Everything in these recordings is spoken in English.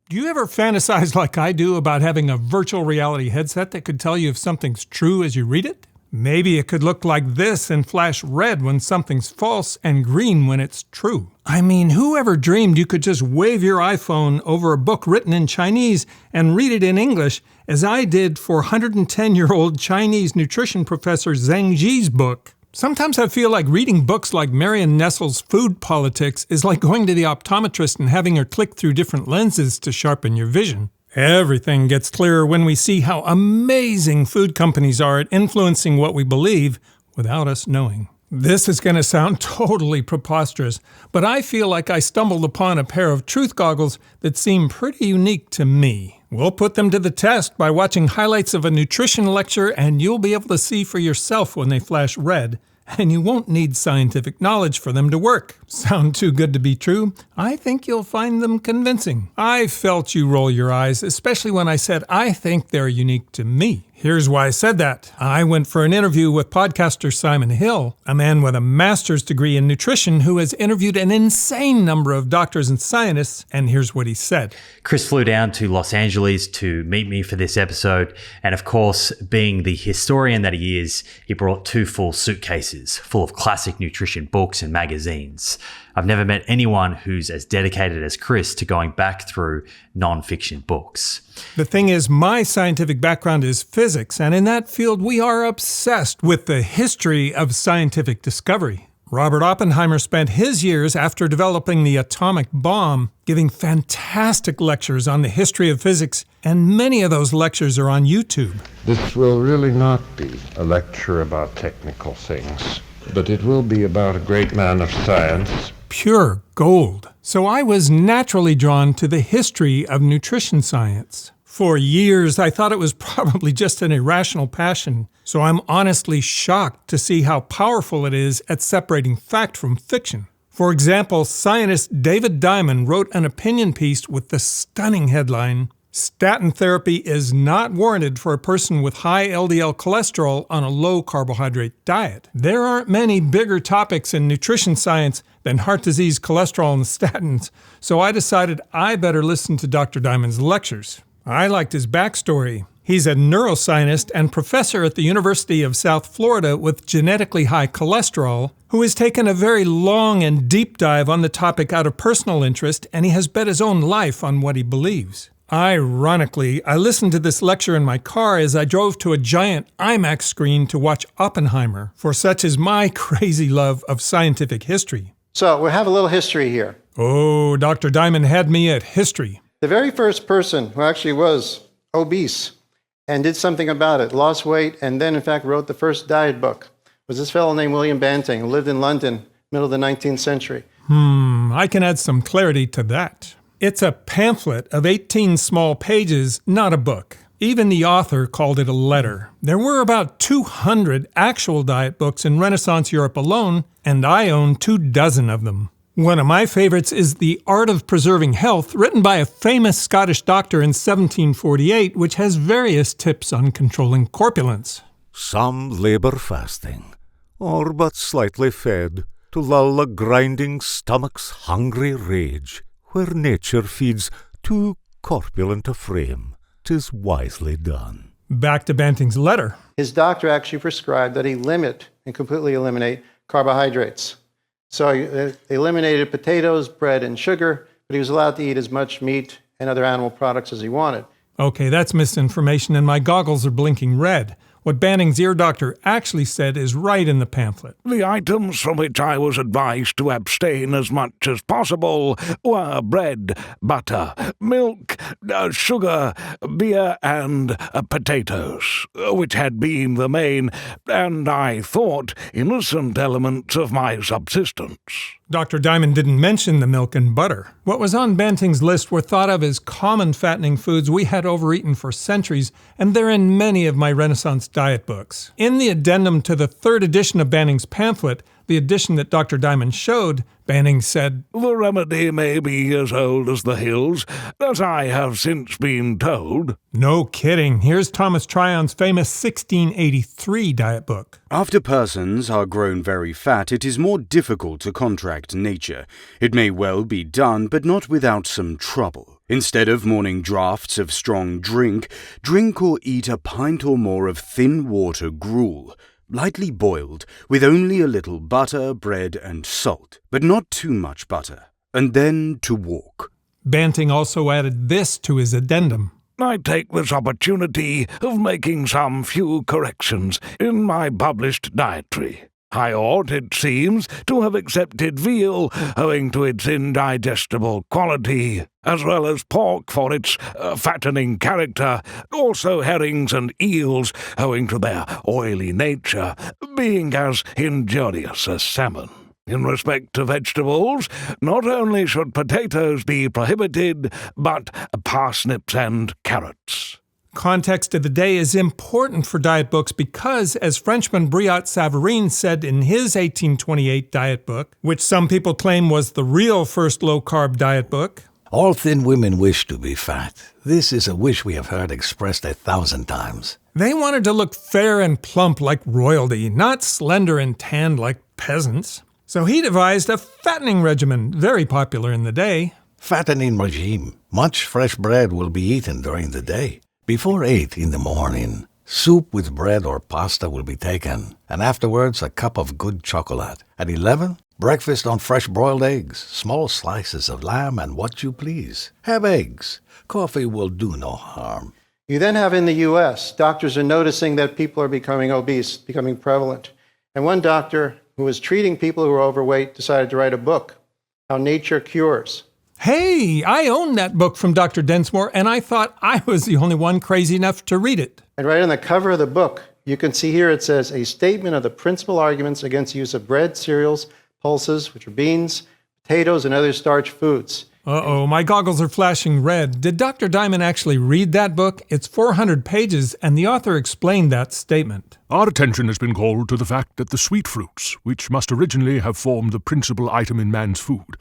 Do you ever fantasize like I do about having a virtual reality headset that could tell you if something's true as you read it? Maybe it could look like this and flash red when something's false and green when it's true. I mean, whoever dreamed you could just wave your iPhone over a book written in Chinese and read it in English, as I did for 110-year-old Chinese nutrition professor Zhang Ji's book? Sometimes I feel like reading books like Marion Nestle's Food Politics is like going to the optometrist and having her click through different lenses to sharpen your vision. Everything gets clearer when we see how amazing food companies are at influencing what we believe without us knowing. This is going to sound totally preposterous, but I feel like I stumbled upon a pair of truth goggles that seem pretty unique to me. We'll put them to the test by watching highlights of a nutrition lecture, and you'll be able to see for yourself when they flash red, and you won't need scientific knowledge for them to work. Sound too good to be true? I think you'll find them convincing. I felt you roll your eyes, especially when I said I think they're unique to me. Here's why I said that. I went for an interview with podcaster Simon Hill, a man with a master's degree in nutrition who has interviewed an insane number of doctors and scientists, and here's what he said. Chris flew down to Los Angeles to meet me for this episode, and of course, being the historian that he is, he brought 2 full suitcases full of classic nutrition books and magazines. I've never met anyone who's as dedicated as Chris to going back through non-fiction books. The thing is, my scientific background is physics, and in that field we are obsessed with the history of scientific discovery. Robert Oppenheimer spent his years after developing the atomic bomb giving fantastic lectures on the history of physics, and many of those lectures are on YouTube. This will really not be a lecture about technical things, but it will be about a great man of science. Pure gold. So I was naturally drawn to the history of nutrition science. For years, I thought it was probably just an irrational passion, so I'm honestly shocked to see how powerful it is at separating fact from fiction. For example, scientist David Diamond wrote an opinion piece with the stunning headline, "Statin therapy is not warranted for a person with high LDL cholesterol on a low-carbohydrate diet." There aren't many bigger topics in nutrition science than heart disease, cholesterol, and statins, so I decided I better listen to Dr. Diamond's lectures. I liked his backstory. He's a neuroscientist and professor at the University of South Florida with genetically high cholesterol, who has taken a very long and deep dive on the topic out of personal interest, and he has bet his own life on what he believes. Ironically, I listened to this lecture in my car as I drove to a giant IMAX screen to watch Oppenheimer, for such is my crazy love of scientific history. So we have a little history here. Oh, Dr. Diamond had me at history. The very first person who actually was obese and did something about it, lost weight, and then in fact wrote the first diet book, was this fellow named William Banting, who lived in London, middle of the 19th century. I can add some clarity to that. It's a pamphlet of 18 small pages, not a book. Even the author called it a letter. There were about 200 actual diet books in Renaissance Europe alone, and I own 24 of them. One of my favorites is The Art of Preserving Health, written by a famous Scottish doctor in 1748, which has various tips on controlling corpulence. Some labour fasting, or but slightly fed, to lull a grinding stomach's hungry rage, where nature feeds too corpulent a frame. 'Tis wisely done. Back to Banting's letter. His doctor actually prescribed that he limit and completely eliminate carbohydrates. So he eliminated potatoes, bread, and sugar, but he was allowed to eat as much meat and other animal products as he wanted. Okay, that's misinformation, and my goggles are blinking red. What Banting's ear doctor actually said is right in the pamphlet. The items from which I was advised to abstain as much as possible were bread, butter, milk, sugar, beer, and potatoes, which had been the main, and I thought, innocent elements of my subsistence. Dr. Diamond didn't mention the milk and butter. What was on Banting's list were thought of as common fattening foods we had overeaten for centuries, and they're in many of my Renaissance diet books. In the addendum to the 3rd edition of Banting's pamphlet, the edition that Dr. Diamond showed, Banting said, "The remedy may be as old as the hills, as I have since been told." No kidding. Here's Thomas Tryon's famous 1683 diet book. After persons are grown very fat, it is more difficult to contract nature. It may well be done, but not without some trouble. Instead of morning draughts of strong drink, drink or eat a pint or more of thin water gruel, lightly boiled, with only a little butter, bread, and salt, but not too much butter, and then to walk. Banting also added this to his addendum. I take this opportunity of making some few corrections in my published dietary. I ought, it seems, to have accepted veal owing to its indigestible quality, as well as pork for its fattening character, also herrings and eels owing to their oily nature, being as injurious as salmon. In respect to vegetables, not only should potatoes be prohibited, but parsnips and carrots. Context of the day is important for diet books because, as Frenchman Briot Savarin said in his 1828 diet book, which some people claim was the real first low-carb diet book, all thin women wish to be fat. This is a wish we have heard expressed 1,000 times. They wanted to look fair and plump like royalty, not slender and tanned like peasants. So he devised a fattening regimen, very popular in the day. Fattening regime. Much fresh bread will be eaten during the day. Before 8 in the morning, soup with bread or pasta will be taken, and afterwards a cup of good chocolate. At 11, breakfast on fresh broiled eggs, small slices of lamb, and what you please. Have eggs. Coffee will do no harm. You then have in the U.S., doctors are noticing that people are becoming obese, becoming prevalent. And one doctor who was treating people who were overweight decided to write a book, How Nature Cures. Hey, I own that book from Dr. Densmore, and I thought I was the only one crazy enough to read it. And right on the cover of the book, you can see here it says, a statement of the principal arguments against the use of bread, cereals, pulses, which are beans, potatoes, and other starch foods. Uh-oh, my goggles are flashing red. Did Dr. Diamond actually read that book? It's 400 pages, and the author explained that statement. Our attention has been called to the fact that the sweet fruits, which must originally have formed the principal item in man's food,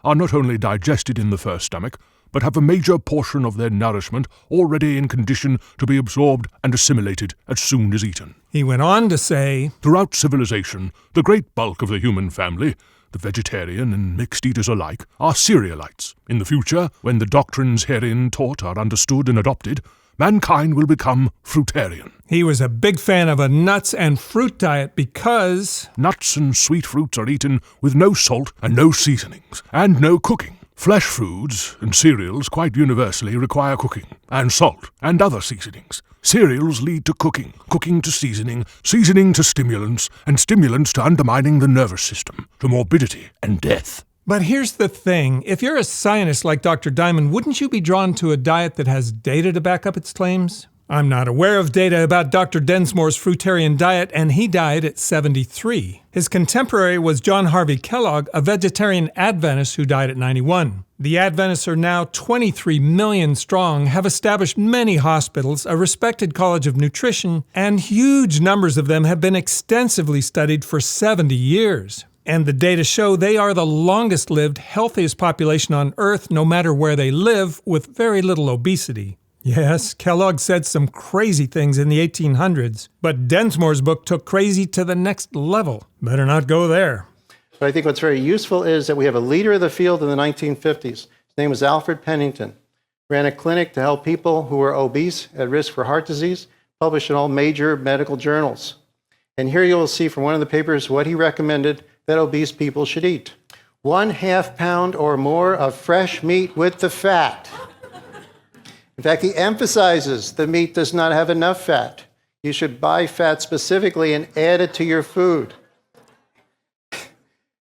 are not only digested in the first stomach, but have a major portion of their nourishment already in condition to be absorbed and assimilated as soon as eaten. He went on to say, throughout civilization, the great bulk of the human family, the vegetarian and mixed eaters alike, are cerealites. In the future, when the doctrines herein taught are understood and adopted, mankind will become fruitarian. He was a big fan of a nuts and fruit diet because nuts and sweet fruits are eaten with no salt and no seasonings, and no cooking. Flesh foods and cereals quite universally require cooking, and salt, and other seasonings. Cereals lead to cooking, cooking to seasoning, seasoning to stimulants, and stimulants to undermining the nervous system, to morbidity and death. But here's the thing. If you're a scientist like Dr. Diamond, wouldn't you be drawn to a diet that has data to back up its claims? I'm not aware of data about Dr. Densmore's fruitarian diet, and he died at 73. His contemporary was John Harvey Kellogg, a vegetarian Adventist who died at 91. The Adventists are now 23 million strong, have established many hospitals, a respected college of nutrition, and huge numbers of them have been extensively studied for 70 years. And the data show they are the longest-lived, healthiest population on Earth, no matter where they live, with very little obesity. Yes, Kellogg said some crazy things in the 1800s, but Densmore's book took crazy to the next level. Better not go there. But I think what's very useful is that we have a leader of the field in the 1950s. His name was Alfred Pennington. Ran a clinic to help people who were obese, at risk for heart disease, published in all major medical journals. And here you will see from one of the papers what he recommended that obese people should eat. 1/2 pound or more of fresh meat with the fat. In fact, he emphasizes the meat does not have enough fat. You should buy fat specifically and add it to your food.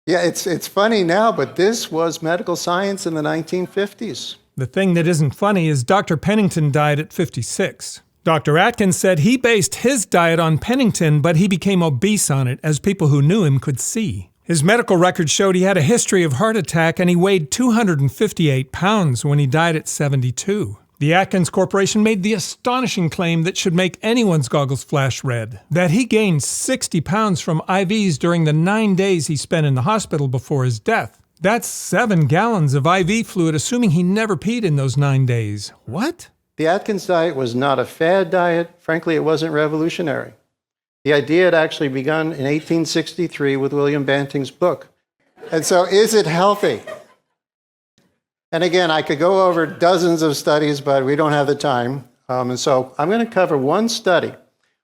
Yeah, it's funny now, but this was medical science in the 1950s. The thing that isn't funny is Dr. Pennington died at 56. Dr. Atkins said he based his diet on Pennington, but he became obese on it, as people who knew him could see. His medical records showed he had a history of heart attack, and he weighed 258 pounds when he died at 72. The Atkins Corporation made the astonishing claim that should make anyone's goggles flash red, that he gained 60 pounds from IVs during the 9 days he spent in the hospital before his death. That's 7 gallons of IV fluid, assuming he never peed in those 9 days. What? The Atkins diet was not a fad diet. Frankly, it wasn't revolutionary. The idea had actually begun in 1863 with William Banting's book. And so, is it healthy? And again, I could go over dozens of studies, but we don't have the time. And so I'm going to cover one study,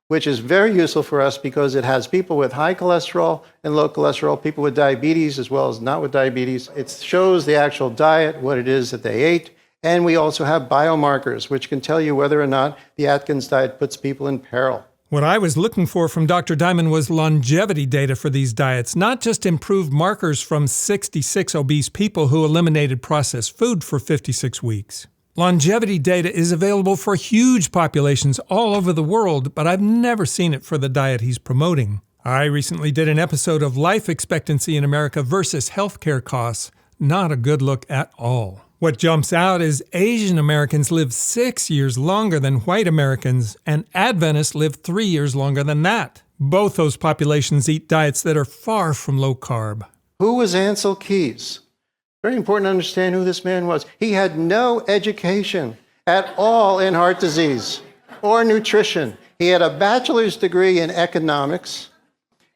which is very useful for us because it has people with high cholesterol and low cholesterol, people with diabetes as well as not with diabetes. It shows the actual diet, what it is that they ate. And we also have biomarkers, which can tell you whether or not the Atkins diet puts people in peril. What I was looking for from Dr. Diamond was longevity data for these diets, not just improved markers from 66 obese people who eliminated processed food for 56 weeks. Longevity data is available for huge populations all over the world, but I've never seen it for the diet he's promoting. I recently did an episode of Life Expectancy in America versus Healthcare Costs. Not a good look at all. What jumps out is Asian Americans live 6 years longer than white Americans, and Adventists live 3 years longer than that. Both those populations eat diets that are far from low carb. Who was Ancel Keys? Very important to understand who this man was. He had no education at all in heart disease or nutrition. He had a bachelor's degree in economics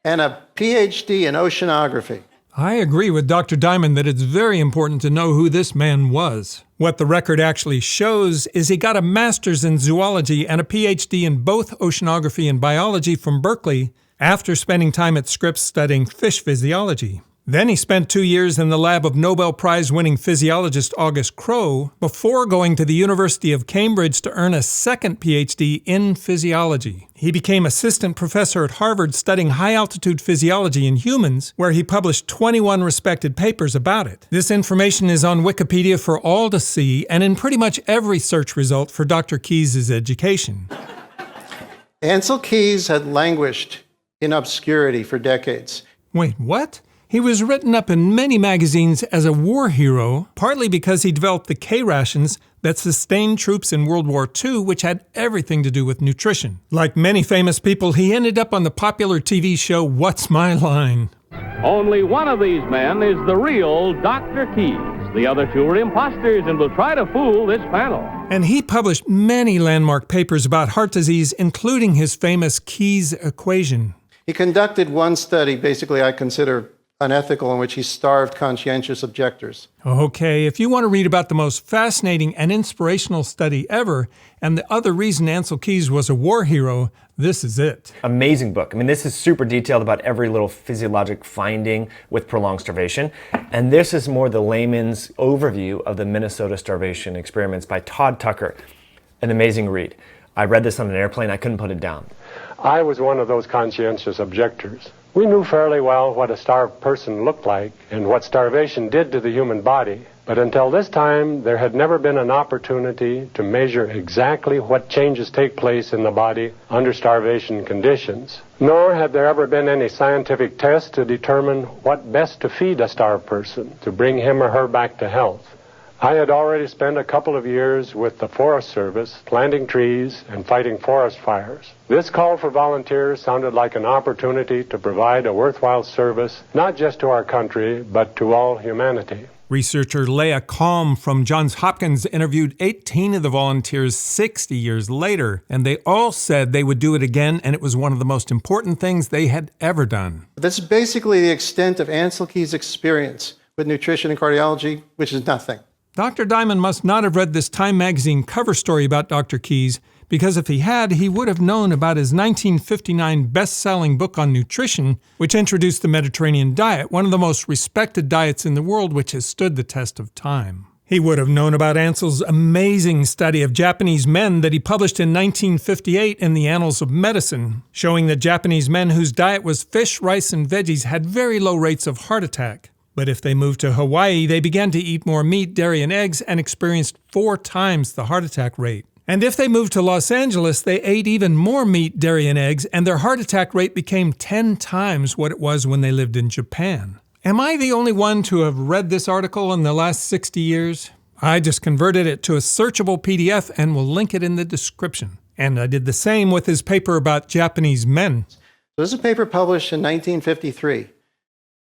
and a PhD in oceanography. I agree with Dr. Diamond that it's very important to know who this man was. What the record actually shows is he got a master's in zoology and a PhD in both oceanography and biology from Berkeley after spending time at Scripps studying fish physiology. Then he spent 2 years in the lab of Nobel Prize-winning physiologist August Crowe before going to the University of Cambridge to earn a second PhD in physiology. He became assistant professor at Harvard studying high-altitude physiology in humans, where he published 21 respected papers about it. This information is on Wikipedia for all to see and in pretty much every search result for Dr. Keys' education. Ancel Keys had languished in obscurity for decades. Wait, what? He was written up in many magazines as a war hero, partly because he developed the K-rations that sustained troops in World War II, which had everything to do with nutrition. Like many famous people, he ended up on the popular TV show What's My Line? Only one of these men is the real Dr. Keys. The other two are imposters and will try to fool this panel. And he published many landmark papers about heart disease, including his famous Keys equation. He conducted one study, basically I consider unethical, in which he starved conscientious objectors. Okay, if you want to read about the most fascinating and inspirational study ever, and the other reason Ancel Keys was a war hero, this is it. Amazing book. I mean, this is super detailed about every little physiologic finding with prolonged starvation. And this is more the layman's overview of the Minnesota starvation experiments by Todd Tucker. An amazing read. I read this on an airplane. I couldn't put it down. I was one of those conscientious objectors. We knew fairly well what a starved person looked like and what starvation did to the human body. But until this time, there had never been an opportunity to measure exactly what changes take place in the body under starvation conditions. Nor had there ever been any scientific test to determine what best to feed a starved person to bring him or her back to health. I had already spent a couple of years with the Forest Service, planting trees and fighting forest fires. This call for volunteers sounded like an opportunity to provide a worthwhile service, not just to our country, but to all humanity. Researcher Leah Kalm from Johns Hopkins interviewed 18 of the volunteers 60 years later, and they all said they would do it again, and it was one of the most important things they had ever done. This is basically the extent of Ancel Keys' experience with nutrition and cardiology, which is nothing. Dr. Diamond must not have read this Time magazine cover story about Dr. Keys, because if he had, he would have known about his 1959 best-selling book on nutrition, which introduced the Mediterranean diet, one of the most respected diets in the world, which has stood the test of time. He would have known about Ancel's amazing study of Japanese men that he published in 1958 in the Annals of Medicine, showing that Japanese men whose diet was fish, rice, and veggies had very low rates of heart attack. But if they moved to Hawaii, they began to eat more meat, dairy, and eggs and experienced 4 times the heart attack rate. And if they moved to Los Angeles, they ate even more meat, dairy, and eggs, and their heart attack rate became 10 times what it was when they lived in Japan. Am I the only one to have read this article in the last 60 years? I just converted it to a searchable PDF and will link it in the description. And I did the same with his paper about Japanese men. So this is a paper published in 1953.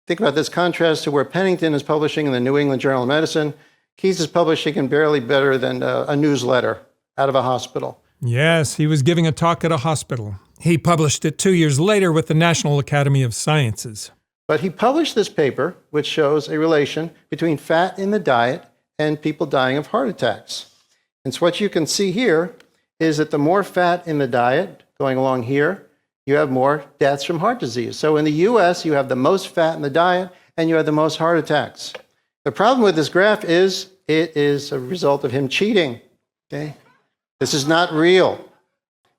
Think about this contrast to where Pennington is publishing in the New England Journal of Medicine. Keys is publishing in barely better than a newsletter out of a hospital. Yes, he was giving a talk at a hospital. He published it 2 years later with the National Academy of Sciences. But he published this paper, which shows a relation between fat in the diet and people dying of heart attacks. And so what you can see here is that the more fat in the diet going along here, you have more deaths from heart disease. So in the US, you have the most fat in the diet and you have the most heart attacks. The problem with this graph is it is a result of him cheating. Okay? This is not real.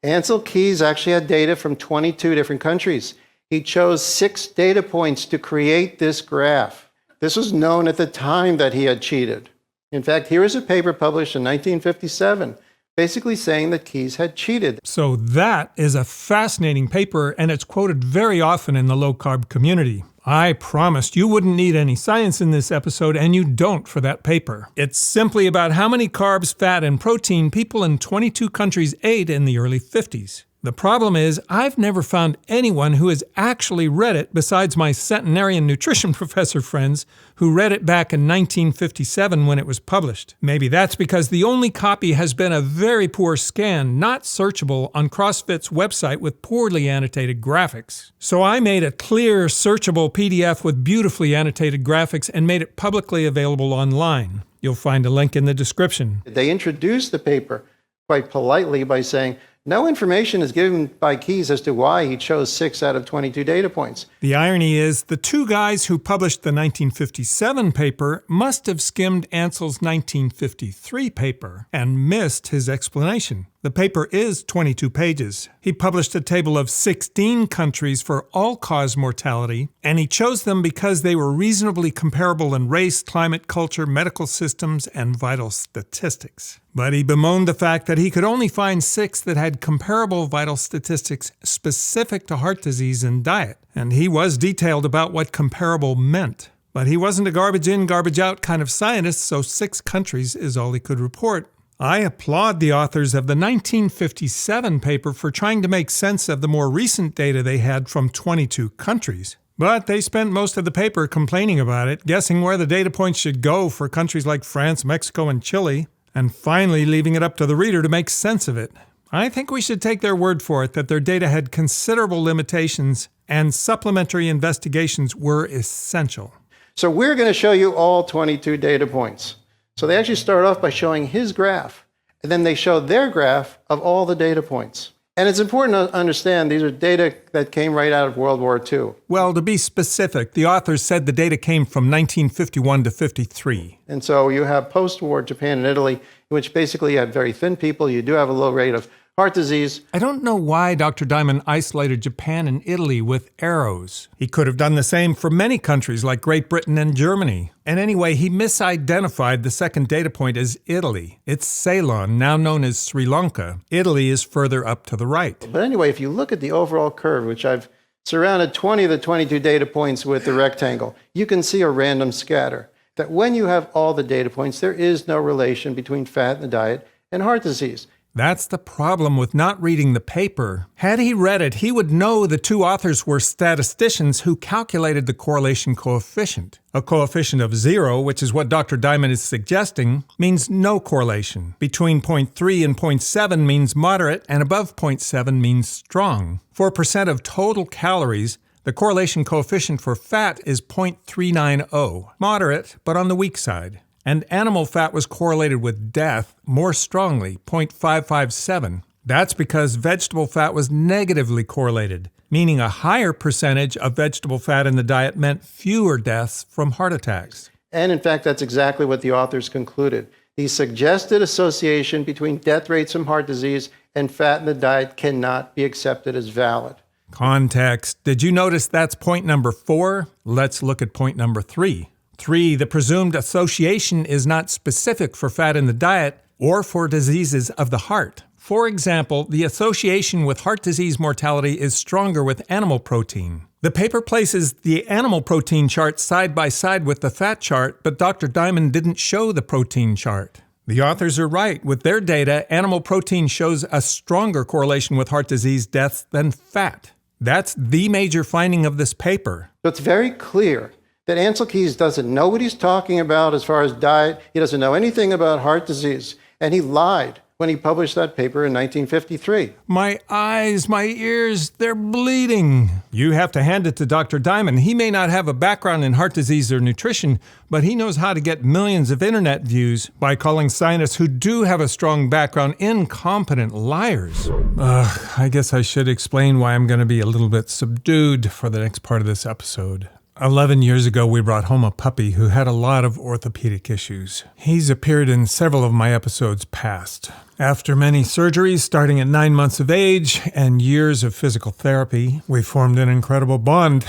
Ancel Keys actually had data from 22 different countries. He chose 6 data points to create this graph. This was known at the time that he had cheated. In fact, here is a paper published in 1957 basically saying that Keys had cheated. So that is a fascinating paper, and it's quoted very often in the low-carb community. I promised you wouldn't need any science in this episode, and you don't for that paper. It's simply about how many carbs, fat, and protein people in 22 countries ate in the early 50s. The problem is, I've never found anyone who has actually read it besides my centenarian nutrition professor friends who read it back in 1957 when it was published. Maybe that's because the only copy has been a very poor scan, not searchable on CrossFit's website with poorly annotated graphics. So I made a clear, searchable PDF with beautifully annotated graphics and made it publicly available online. You'll find a link in the description. They introduced the paper quite politely by saying, no information is given by Keys as to why he chose 6 out of 22 data points. The irony is, the 2 guys who published the 1957 paper must have skimmed Ancel's 1953 paper and missed his explanation. The paper is 22 pages. He published a table of 16 countries for all-cause mortality, and he chose them because they were reasonably comparable in race, climate, culture, medical systems, and vital statistics. But he bemoaned the fact that he could only find 6 that had comparable vital statistics specific to heart disease and diet, and he was detailed about what comparable meant. But he wasn't a garbage in, garbage out kind of scientist, so 6 countries is all he could report. I applaud the authors of the 1957 paper for trying to make sense of the more recent data they had from 22 countries. But they spent most of the paper complaining about it, guessing where the data points should go for countries like France, Mexico, and Chile, and finally leaving it up to the reader to make sense of it. I think we should take their word for it that their data had considerable limitations and supplementary investigations were essential. So we're going to show you all 22 data points. So they actually start off by showing his graph, and then they show their graph of all the data points. And it's important to understand these are data that came right out of World War II. Well, to be specific, the authors said the data came from 1951 to 53. And so you have post-war Japan and Italy, in which basically you have very thin people. You do have a low rate of heart disease. I don't know why Dr. Diamond isolated Japan and Italy with arrows. He could have done the same for many countries like Great Britain and Germany. And anyway, he misidentified the second data point as Italy. It's Ceylon, now known as Sri Lanka. Italy is further up to the right. But anyway, if you look at the overall curve, which I've surrounded 20 of the 22 data points with the rectangle, you can see a random scatter. That when you have all the data points, there is no relation between fat in the diet and heart disease. That's the problem with not reading the paper. Had he read it, he would know the 2 authors were statisticians who calculated the correlation coefficient. A coefficient of 0, which is what Dr. Diamond is suggesting, means no correlation. Between 0.3 and 0.7 means moderate, and above 0.7 means strong. For % of total calories, the correlation coefficient for fat is 0.390, moderate, but on the weak side. And animal fat was correlated with death more strongly, 0.557. That's because vegetable fat was negatively correlated, meaning a higher percentage of vegetable fat in the diet meant fewer deaths from heart attacks. And in fact, that's exactly what the authors concluded. The suggested association between death rates from heart disease and fat in the diet cannot be accepted as valid. Context. Did you notice that's point number 4? Let's look at point number 3. 3. The presumed association is not specific for fat in the diet or for diseases of the heart. For example, the association with heart disease mortality is stronger with animal protein. The paper places the animal protein chart side by side with the fat chart, but Dr. Diamond didn't show the protein chart. The authors are right. With their data, animal protein shows a stronger correlation with heart disease deaths than fat. That's the major finding of this paper. So it's very clear that Ancel Keys doesn't know what he's talking about as far as diet. He doesn't know anything about heart disease. And he lied when he published that paper in 1953. My eyes, my ears, they're bleeding. You have to hand it to Dr. Diamond. He may not have a background in heart disease or nutrition, but he knows how to get millions of internet views by calling scientists who do have a strong background incompetent liars. I guess I should explain why I'm going to be a little bit subdued for the next part of this episode. 11 years ago, we brought home a puppy who had a lot of orthopedic issues. He's appeared in several of my episodes past. After many surgeries, starting at 9 months of age, and years of physical therapy, we formed an incredible bond.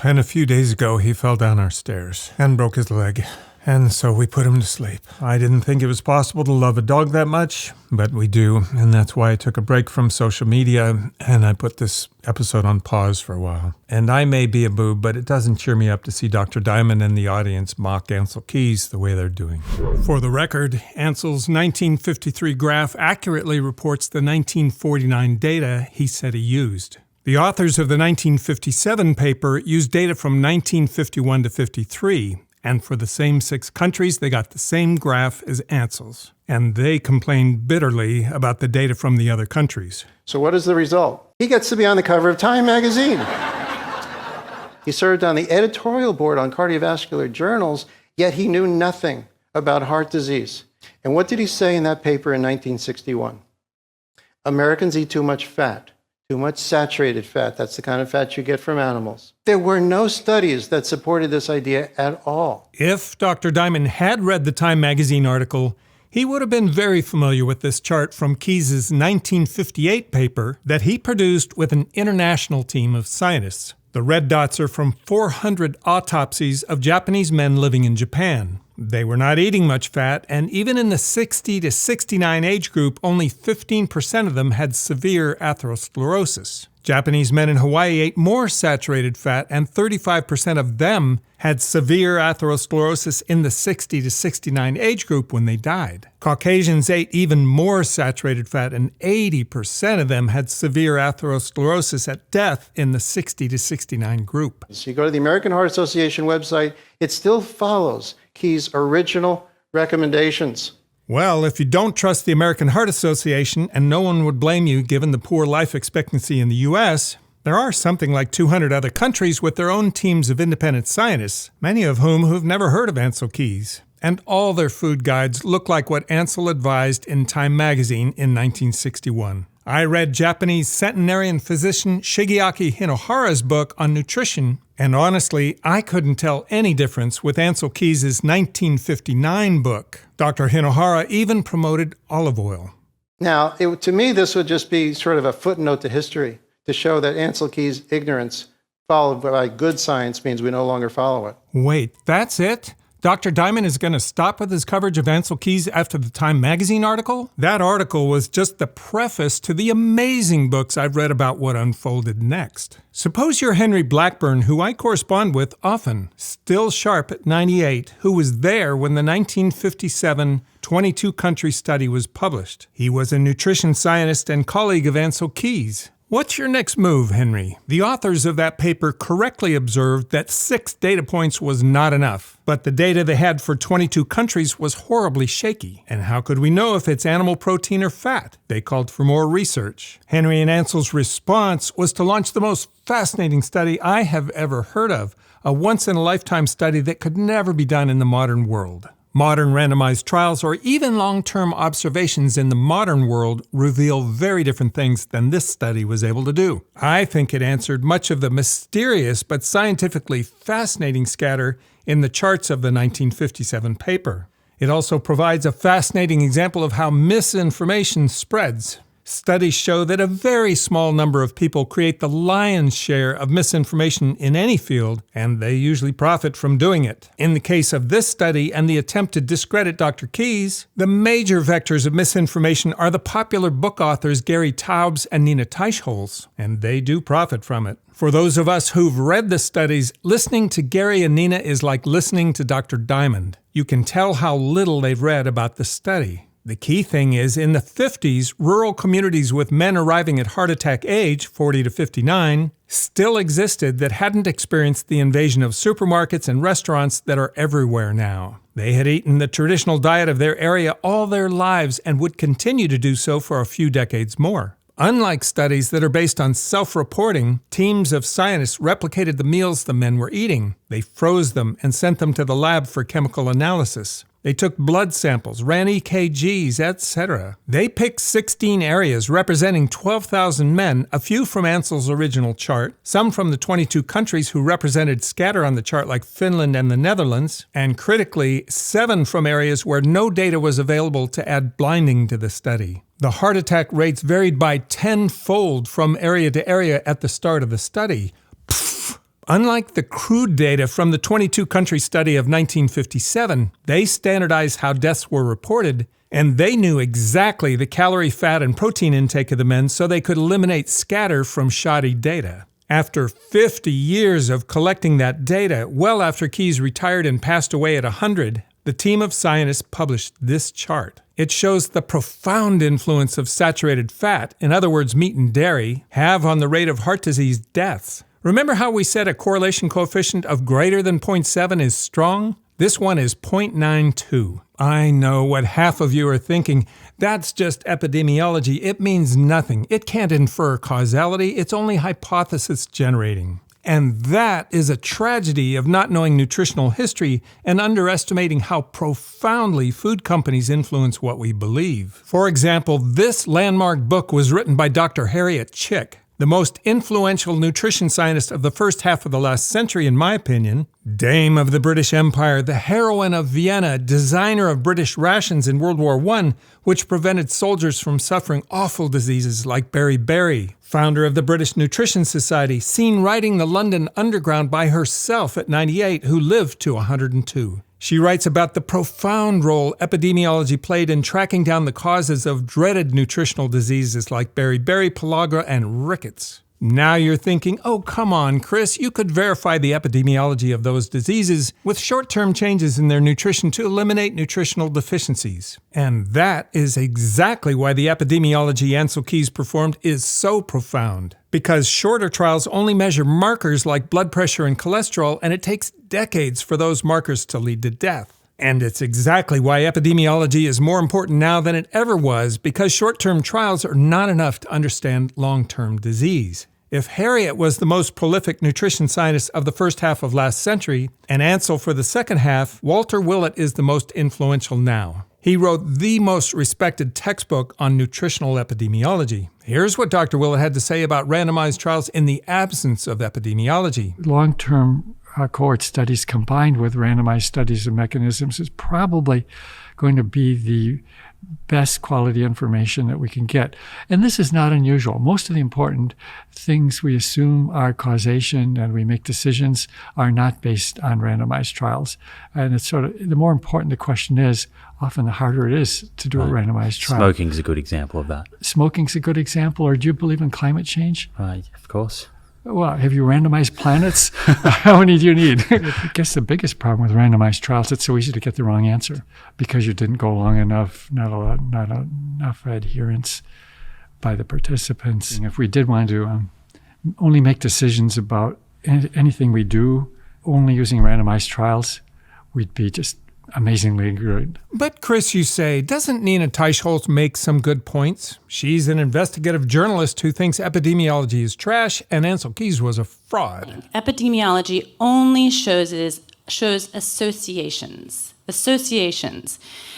And a few days ago, he fell down our stairs and broke his leg. And so we put him to sleep. I didn't think it was possible to love a dog that much, but we do, and that's why I took a break from social media, and I put this episode on pause for a while. And I may be a boob, but it doesn't cheer me up to see Dr. Diamond and the audience mock Ancel Keys the way they're doing. For the record, Ancel's 1953 graph accurately reports the 1949 data he said he used. The authors of the 1957 paper used data from 1951 to 53, and for the same 6 countries, they got the same graph as Ancel's. And they complained bitterly about the data from the other countries. So what is the result? He gets to be on the cover of Time magazine. He served on the editorial board on cardiovascular journals, yet he knew nothing about heart disease. And what did he say in that paper in 1961? Americans eat too much fat. Too much saturated fat. That's the kind of fat you get from animals. There were no studies that supported this idea at all. If Dr. Diamond had read the Time magazine article, he would have been very familiar with this chart from Keys' 1958 paper that he produced with an international team of scientists. The red dots are from 400 autopsies of Japanese men living in Japan. They were not eating much fat, and even in the 60 to 69 age group, only 15% of them had severe atherosclerosis. Japanese men in Hawaii ate more saturated fat, and 35% of them had severe atherosclerosis in the 60 to 69 age group when they died. Caucasians ate even more saturated fat, and 80% of them had severe atherosclerosis at death in the 60 to 69 group. So you go to the American Heart Association website, it still follows Keys' original recommendations. Well, if you don't trust the American Heart Association, and no one would blame you given the poor life expectancy in the U.S., there are something like 200 other countries with their own teams of independent scientists, many of whom who've never heard of Ancel Keys. And all their food guides look like what Ancel advised in Time magazine in 1961. I read Japanese centenarian physician Shigeaki Hinohara's book on nutrition, and honestly, I couldn't tell any difference with Ancel Keys' 1959 book. Dr. Hinohara even promoted olive oil. Now, to me, this would just be sort of a footnote to history to show that Ancel Keys' ignorance followed by good science means we no longer follow it. Wait, that's it? Dr. Diamond is going to stop with his coverage of Ancel Keys after the Time magazine article? That article was just the preface to the amazing books I've read about what unfolded next. Suppose you're Henry Blackburn, who I correspond with often, still sharp at 98, who was there when the 1957 22-country study was published. He was a nutrition scientist and colleague of Ancel Keys. What's your next move, Henry? The authors of that paper correctly observed that 6 data points was not enough, but the data they had for 22 countries was horribly shaky. And how could we know if it's animal protein or fat? They called for more research. Henry and Ancel's response was to launch the most fascinating study I have ever heard of, a once-in-a-lifetime study that could never be done in the modern world. Modern randomized trials or even long-term observations in the modern world reveal very different things than this study was able to do. I think it answered much of the mysterious but scientifically fascinating scatter in the charts of the 1957 paper. It also provides a fascinating example of how misinformation spreads. Studies show that a very small number of people create the lion's share of misinformation in any field, and they usually profit from doing it. In the case of this study and the attempt to discredit Dr. Keys, the major vectors of misinformation are the popular book authors Gary Taubes and Nina Teicholz, and they do profit from it. For those of us who've read the studies, listening to Gary and Nina is like listening to Dr. Diamond. You can tell how little they've read about the study. The key thing is, in the 50s, rural communities with men arriving at heart attack age, 40 to 59, still existed that hadn't experienced the invasion of supermarkets and restaurants that are everywhere now. They had eaten the traditional diet of their area all their lives and would continue to do so for a few decades more. Unlike studies that are based on self-reporting, teams of scientists replicated the meals the men were eating. They froze them and sent them to the lab for chemical analysis. They took blood samples, ran EKGs, etc. They picked 16 areas representing 12,000 men, a few from Ancel's original chart, some from the 22 countries who represented scatter on the chart like Finland and the Netherlands, and critically, 7 from areas where no data was available to add blinding to the study. The heart attack rates varied by 10-fold from area to area at the start of the study. Unlike the crude data from the 22-country study of 1957, they standardized how deaths were reported, and they knew exactly the calorie, fat, and protein intake of the men so they could eliminate scatter from shoddy data. After 50 years of collecting that data, well after Keys retired and passed away at 100, the team of scientists published this chart. It shows the profound influence of saturated fat, in other words, meat and dairy, have on the rate of heart disease deaths. Remember how we said a correlation coefficient of greater than 0.7 is strong? This one is 0.92. I know what half of you are thinking. That's just epidemiology. It means nothing. It can't infer causality. It's only hypothesis generating. And that is a tragedy of not knowing nutritional history and underestimating how profoundly food companies influence what we believe. For example, this landmark book was written by Dr. Harriet Chick, the most influential nutrition scientist of the first half of the last century, in my opinion, Dame of the British Empire, the heroine of Vienna, designer of British rations in World War I, which prevented soldiers from suffering awful diseases like beriberi, founder of the British Nutrition Society, seen riding the London Underground by herself at 98, who lived to 102. She writes about the profound role epidemiology played in tracking down the causes of dreaded nutritional diseases like beriberi, pellagra, and rickets. Now you're thinking, oh, come on, Chris, you could verify the epidemiology of those diseases with short-term changes in their nutrition to eliminate nutritional deficiencies. And that is exactly why the epidemiology Ancel Keys performed is so profound. Because shorter trials only measure markers like blood pressure and cholesterol, and it takes decades for those markers to lead to death. And it's exactly why epidemiology is more important now than it ever was, because short-term trials are not enough to understand long-term disease. If Harriet was the most prolific nutrition scientist of the first half of last century, and Ancel for the second half, Walter Willett is the most influential now. He wrote the most respected textbook on nutritional epidemiology. Here's what Dr. Willett had to say about randomized trials in the absence of epidemiology. Long-term cohort studies combined with randomized studies of mechanisms is probably going to be the best quality information that we can get. And this is not unusual. Most of the important things we assume are causation and we make decisions are not based on randomized trials. And it's sort of, the more important the question is, often the harder it is to do a randomized trial. Smoking's a good example of that. Smoking's a good example. Or do you believe in climate change? Of course. Well, have you randomized planets? How many do you need? I guess the biggest problem with randomized trials, it's so easy to get the wrong answer because you didn't go long enough, not enough adherence by the participants. If we did want to only make decisions about anything we do only using randomized trials, we'd be just amazingly good. But Chris, you say, doesn't Nina Teicholz make some good points? She's an investigative journalist who thinks epidemiology is trash and Ancel Keys was a fraud. Epidemiology only shows associations.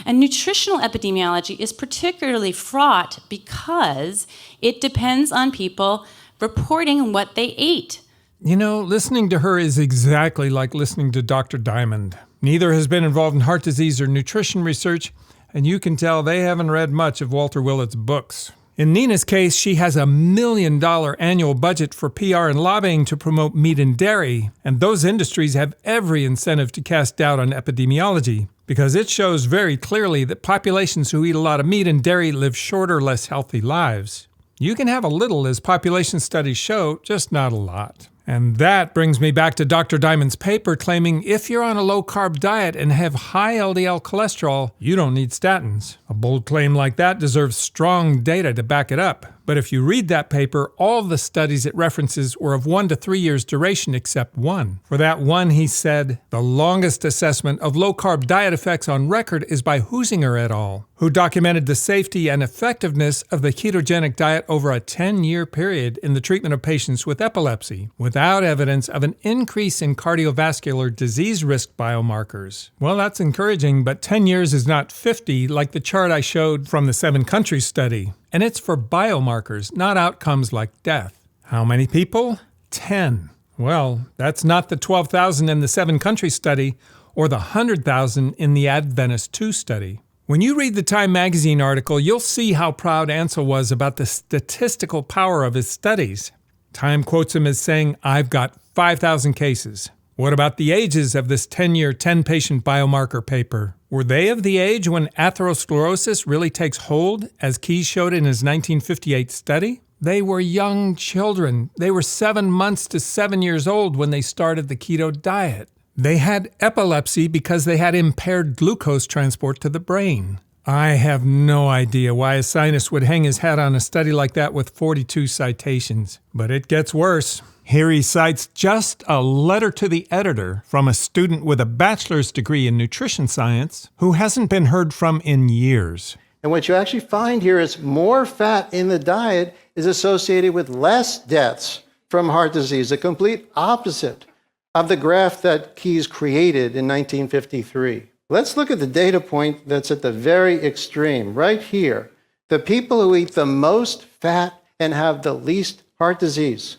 And nutritional epidemiology is particularly fraught because it depends on people reporting what they ate. You know, listening to her is exactly like listening to Dr. Diamond. Neither has been involved in heart disease or nutrition research, and you can tell they haven't read much of Walter Willett's books. In Nina's case, she has $1 million annual budget for PR and lobbying to promote meat and dairy, and those industries have every incentive to cast doubt on epidemiology, because it shows very clearly that populations who eat a lot of meat and dairy live shorter, less healthy lives. You can have a little, as population studies show, just not a lot. And that brings me back to Dr. Diamond's paper claiming if you're on a low-carb diet and have high LDL cholesterol, you don't need statins. A bold claim like that deserves strong data to back it up. But if you read that paper, all the studies it references were of 1 to 3 years duration except one. For that one, he said, the longest assessment of low-carb diet effects on record is by Huizinga et al., who documented the safety and effectiveness of the ketogenic diet over a 10-year period in the treatment of patients with epilepsy, without evidence of an increase in cardiovascular disease risk biomarkers. Well, that's encouraging, but 10 years is not 50 like the chart I showed from the 7 countries study. And it's for biomarkers, not outcomes like death. How many people? 10. Well, that's not the 12,000 in the 7 countries study or the 100,000 in the Adventist 2 study. When you read the Time magazine article, you'll see how proud Ancel was about the statistical power of his studies. Time quotes him as saying, "I've got 5,000 cases." What about the ages of this 10-year, 10-patient biomarker paper? Were they of the age when atherosclerosis really takes hold, as Keys showed in his 1958 study? They were young children. They were 7 months to 7 years old when they started the keto diet. They had epilepsy because they had impaired glucose transport to the brain. I have no idea why a scientist would hang his hat on a study like that with 42 citations. But it gets worse. Here he cites just a letter to the editor from a student with a bachelor's degree in nutrition science who hasn't been heard from in years. And what you actually find here is more fat in the diet is associated with less deaths from heart disease, the complete opposite of the graph that Keys created in 1953. Let's look at the data point that's at the very extreme, right here. The people who eat the most fat and have the least heart disease.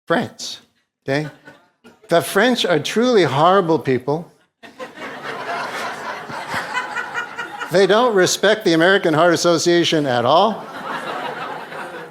France, okay? The French are truly horrible people. They don't respect the American Heart Association at all.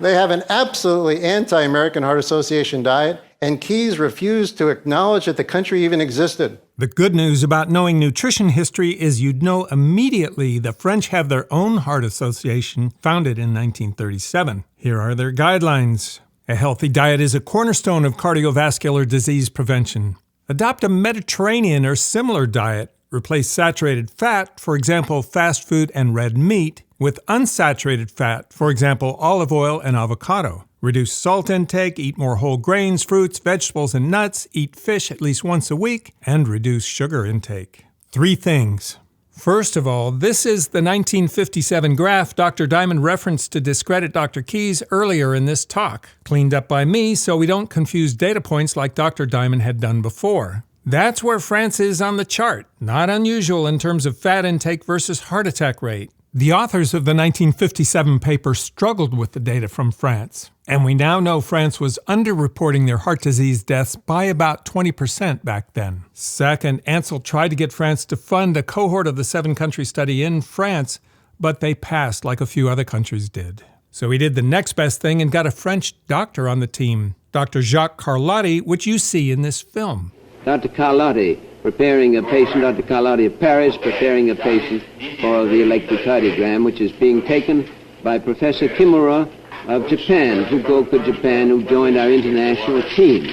They have an absolutely anti-American Heart Association diet, and Keys refused to acknowledge that the country even existed. The good news about knowing nutrition history is you'd know immediately the French have their own heart association founded in 1937. Here are their guidelines. A healthy diet is a cornerstone of cardiovascular disease prevention. Adopt a Mediterranean or similar diet. Replace saturated fat, for example, fast food and red meat, with unsaturated fat, for example, olive oil and avocado. Reduce salt intake, eat more whole grains, fruits, vegetables, and nuts, eat fish at least once a week, and reduce sugar intake. 3 things. First of all, this is the 1957 graph Dr. Diamond referenced to discredit Dr. Keys earlier in this talk, cleaned up by me so we don't confuse data points like Dr. Diamond had done before. That's where France is on the chart, not unusual in terms of fat intake versus heart attack rate. The authors of the 1957 paper struggled with the data from France, and we now know France was underreporting their heart disease deaths by about 20% back then. Second, Ancel tried to get France to fund a cohort of the 7-country study in France, but they passed like a few other countries did. So he did the next best thing and got a French doctor on the team, Dr. Jacques Carlotti, which you see in this film. Dr. Carlotti, preparing a patient, Dr. Carlotti of Paris, preparing a patient for the electrocardiogram, which is being taken by Professor Kimura of Japan, Fukuoka, Japan, who joined our international team.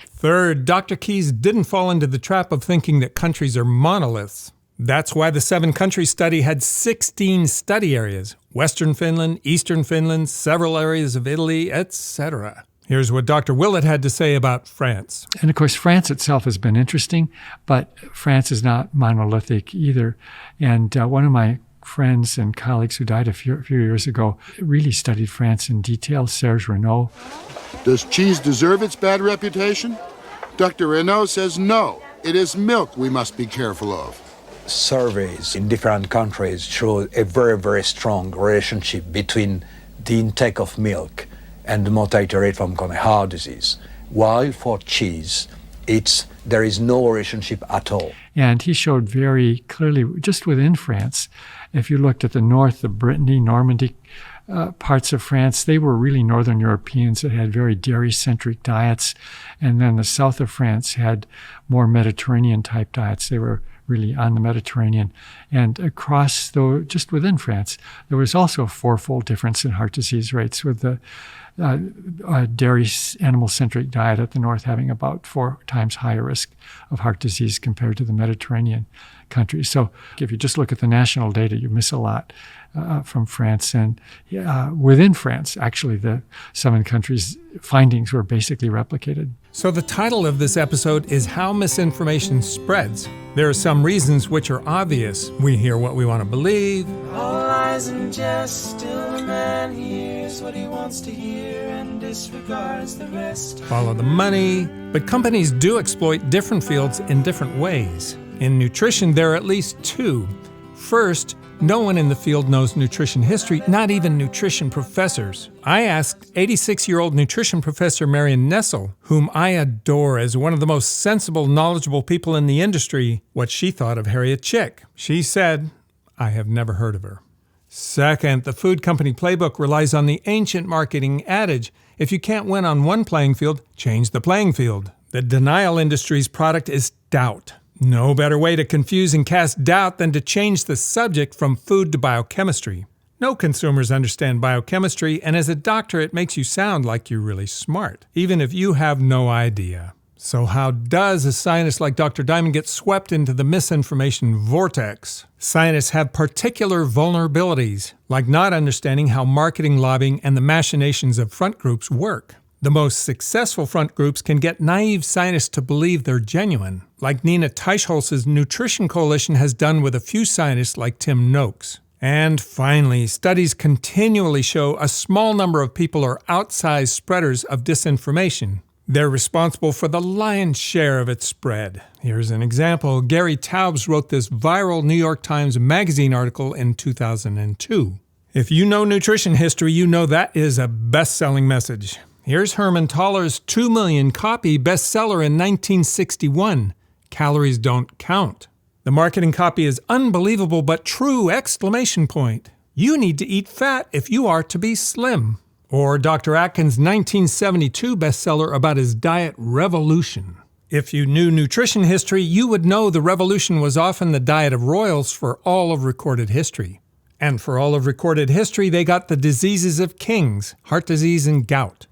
Third, Dr. Keys didn't fall into the trap of thinking that countries are monoliths. That's why the 7-country study had 16 study areas: Western Finland, Eastern Finland, several areas of Italy, etc. Here's what Dr. Willett had to say about France. And of course, France itself has been interesting, but France is not monolithic either. And one of my friends and colleagues who died a few years ago really studied France in detail, Serge Renaud. Does cheese deserve its bad reputation? Dr. Renaud says no. It is milk we must be careful of. Surveys in different countries show a very, very strong relationship between the intake of milk and the mortality rate from heart disease. While for cheese, there is no relationship at all. And he showed very clearly, just within France, if you looked at the north, the Brittany, Normandy parts of France, they were really Northern Europeans that had very dairy-centric diets. And then the south of France had more Mediterranean-type diets. They were really on the Mediterranean. And across, though, just within France, there was also a fourfold difference in heart disease rates, with the dairy animal-centric diet at the north having about 4 times higher risk of heart disease compared to the Mediterranean countries. So if you just look at the national data, you miss a lot from France. And within France, actually, the 7 countries' findings were basically replicated. So the title of this episode is How Misinformation Spreads. There are some reasons which are obvious. We hear what we want to believe. All lies and jest, still the man hears what he wants to hear and disregards the rest. Follow the money. But companies do exploit different fields in different ways. In nutrition, there are at least 2. First, no one in the field knows nutrition history, not even nutrition professors. I asked 86-year-old nutrition professor Marion Nestle, whom I adore as one of the most sensible, knowledgeable people in the industry, what she thought of Harriet Chick. She said, I have never heard of her. Second, the food company playbook relies on the ancient marketing adage, if you can't win on one playing field, change the playing field. The denial industry's product is doubt. No better way to confuse and cast doubt than to change the subject from food to biochemistry. No consumers understand biochemistry, and as a doctor, it makes you sound like you're really smart, even if you have no idea. So how does a scientist like Dr. Diamond get swept into the misinformation vortex? Scientists have particular vulnerabilities, like not understanding how marketing, lobbying, and the machinations of front groups work. The most successful front groups can get naive scientists to believe they're genuine, like Nina Teicholz's Nutrition Coalition has done with a few scientists like Tim Noakes. And finally, studies continually show a small number of people are outsized spreaders of disinformation. They're responsible for the lion's share of its spread. Here's an example. Gary Taubes wrote this viral New York Times Magazine article in 2002. If you know nutrition history, you know that is a best-selling message. Here's Herman Toller's 2 million copy bestseller in 1961, Calories Don't Count. The marketing copy is unbelievable but true! You need to eat fat if you are to be slim. Or Dr. Atkins' 1972 bestseller about his diet revolution. If you knew nutrition history, you would know the revolution was often the diet of royals for all of recorded history. And for all of recorded history, they got the diseases of kings, heart disease and gout.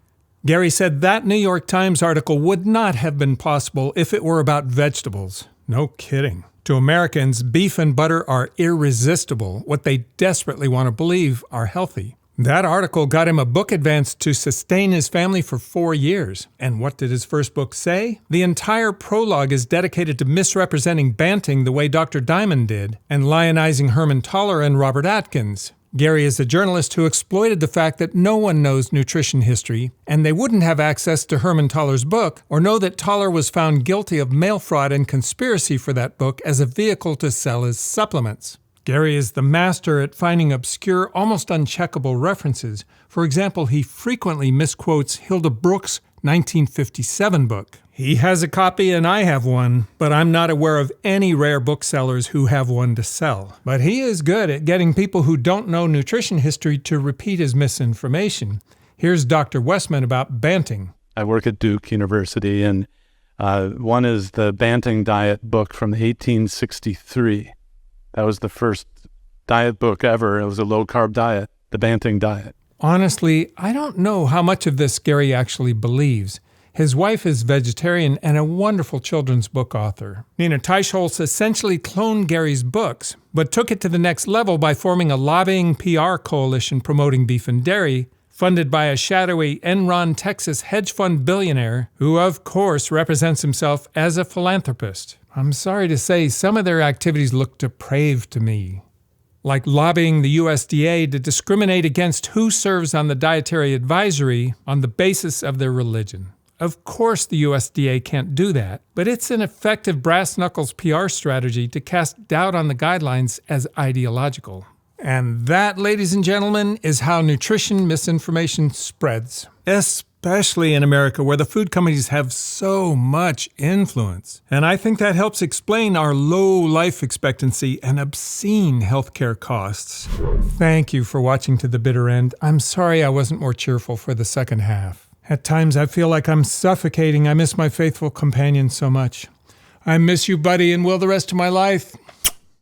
Gary said that New York Times article would not have been possible if it were about vegetables. No kidding. To Americans, beef and butter are irresistible, what they desperately want to believe are healthy. That article got him a book advance to sustain his family for 4 years. And what did his first book say? The entire prologue is dedicated to misrepresenting Banting the way Dr. Diamond did, and lionizing Herman Toller and Robert Atkins. Gary is a journalist who exploited the fact that no one knows nutrition history, and they wouldn't have access to Herman Toller's book or know that Toller was found guilty of mail fraud and conspiracy for that book as a vehicle to sell his supplements. Gary is the master at finding obscure, almost uncheckable references. For example, he frequently misquotes Hilda Brooks' 1957 book. He has a copy and I have one, but I'm not aware of any rare booksellers who have one to sell. But he is good at getting people who don't know nutrition history to repeat his misinformation. Here's Dr. Westman about Banting. I work at Duke University, and one is the Banting diet book from 1863. That was the first diet book ever. It was a low-carb diet, the Banting diet. Honestly, I don't know how much of this Gary actually believes. His wife is vegetarian and a wonderful children's book author. Nina Teicholz essentially cloned Gary's books, but took it to the next level by forming a lobbying PR coalition promoting beef and dairy, funded by a shadowy Enron, Texas hedge fund billionaire who, of course, represents himself as a philanthropist. I'm sorry to say some of their activities look depraved to me. Like lobbying the USDA to discriminate against who serves on the dietary advisory on the basis of their religion. Of course the USDA can't do that, but it's an effective brass-knuckles PR strategy to cast doubt on the guidelines as ideological. And that, ladies and gentlemen, is how nutrition misinformation spreads, especially in America where the food companies have so much influence. And I think that helps explain our low life expectancy and obscene healthcare costs. Thank you for watching to the bitter end. I'm sorry I wasn't more cheerful for the second half. At times I feel like I'm suffocating. I miss my faithful companion so much. I miss you, buddy, and will the rest of my life.